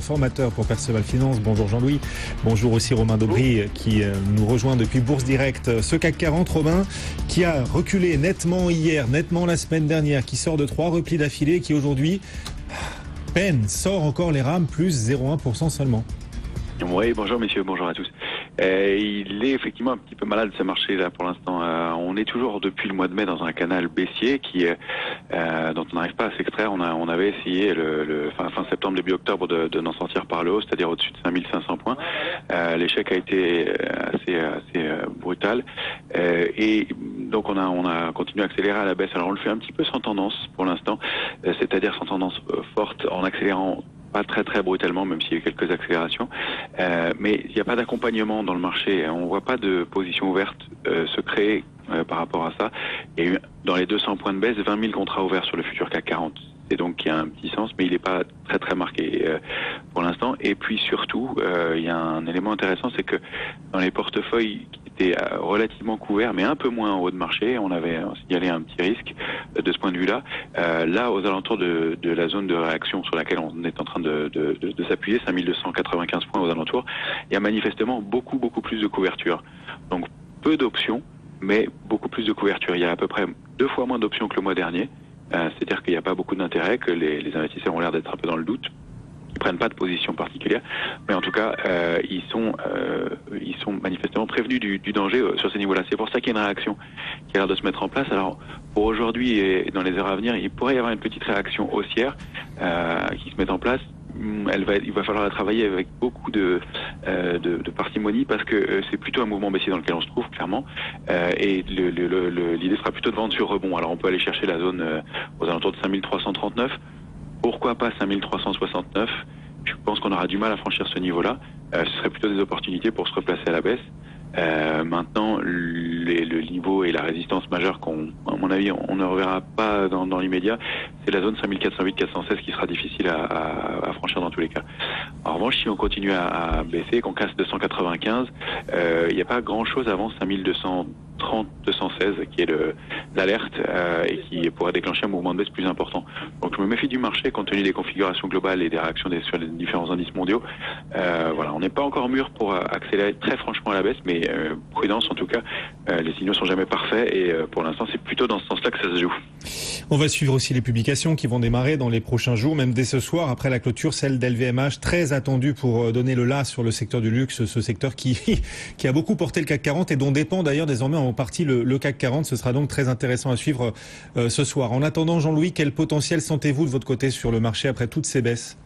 formateur pour Perceval Finance. Bonjour Jean-Louis. Bonjour aussi Romain Daubry qui nous rejoint depuis Bourse Direct. Ce CAC 40, Romain, qui a reculé nettement hier, nettement la semaine dernière, qui sort de 3 replis d'affilée, qui aujourd'hui sort encore les rames, plus 0,1% seulement. Oui, bonjour messieurs, bonjour à tous. Il est effectivement un petit peu malade ce marché-là pour l'instant. On est toujours depuis le mois de mai dans un canal baissier dont on n'arrive pas à s'extraire. On avait essayé fin septembre, début octobre de n'en sortir par le haut, c'est-à-dire au-dessus de 5500 points. L'échec a été assez brutal. Et donc on a continué à accélérer à la baisse. Alors on le fait un petit peu sans tendance pour l'instant, c'est-à-dire sans tendance forte, en accélérant pas très très brutalement, même s'il y a quelques accélérations, mais il n'y a pas d'accompagnement dans le marché. On ne voit pas de position ouverte se créer par rapport à ça. Il y a eu dans les 200 points de baisse 20 000 contrats ouverts sur le futur CAC 40. C'est donc qu'il y a un petit sens, mais il n'est pas très très marqué pour l'instant. Et puis surtout, il y a un élément intéressant, c'est que dans les portefeuilles qui étaient relativement couverts, mais un peu moins en haut de marché, on avait signalé un petit risque de ce point de vue-là. Là, aux alentours de la zone de réaction sur laquelle on est en train de s'appuyer, 5295 points aux alentours, il y a manifestement beaucoup plus de couverture. Donc peu d'options, mais beaucoup plus de couverture. Il y a à peu près 2 fois moins d'options que le mois dernier. C'est-à-dire qu'il n'y a pas beaucoup d'intérêt, que les investisseurs ont l'air d'être un peu dans le doute, ils prennent pas de position particulière, mais en tout cas ils sont manifestement prévenus du danger sur ces niveaux-là. C'est pour ça qu'il y a une réaction qui a l'air de se mettre en place. Alors pour aujourd'hui et dans les heures à venir, il pourrait y avoir une petite réaction haussière qui se met en place. Il va falloir la travailler avec beaucoup de parcimonie, parce que c'est plutôt un mouvement baissier dans lequel on se trouve clairement, et l'idée sera plutôt de vendre sur rebond. Alors on peut aller chercher la zone aux alentours de 5339, pourquoi pas 5369. Je pense qu'on aura du mal à franchir ce niveau-là. Ce serait plutôt des opportunités pour se replacer à la baisse. Maintenant, le niveau et la résistance majeure à mon avis, on ne reverra pas dans l'immédiat, c'est la zone 5408-416 qui sera difficile à franchir dans tous les cas. En revanche, si on continue à baisser, qu'on casse 295, il n'y a pas grand-chose avant 5230-216 qui est l'alerte et qui pourrait déclencher un mouvement de baisse plus important. Donc je me méfie du marché compte tenu des configurations globales et des réactions sur les différents indices mondiaux. Voilà, on n'est pas encore mûr pour accélérer très franchement à la baisse, mais prudence en tout cas. Les signaux sont jamais parfaits et pour l'instant c'est plutôt dans ce sens-là que ça se joue. On va suivre aussi les publications qui vont démarrer dans les prochains jours, même dès ce soir après la clôture, celle d'LVMH, très attendue pour donner le là sur le secteur du luxe, ce secteur qui a beaucoup porté le CAC 40 et dont dépend d'ailleurs désormais en partie le CAC 40. Ce sera donc très intéressant à suivre ce soir. En attendant, Jean-Louis, quel potentiel sentez-vous de votre côté sur le marché après toutes ces baisses ?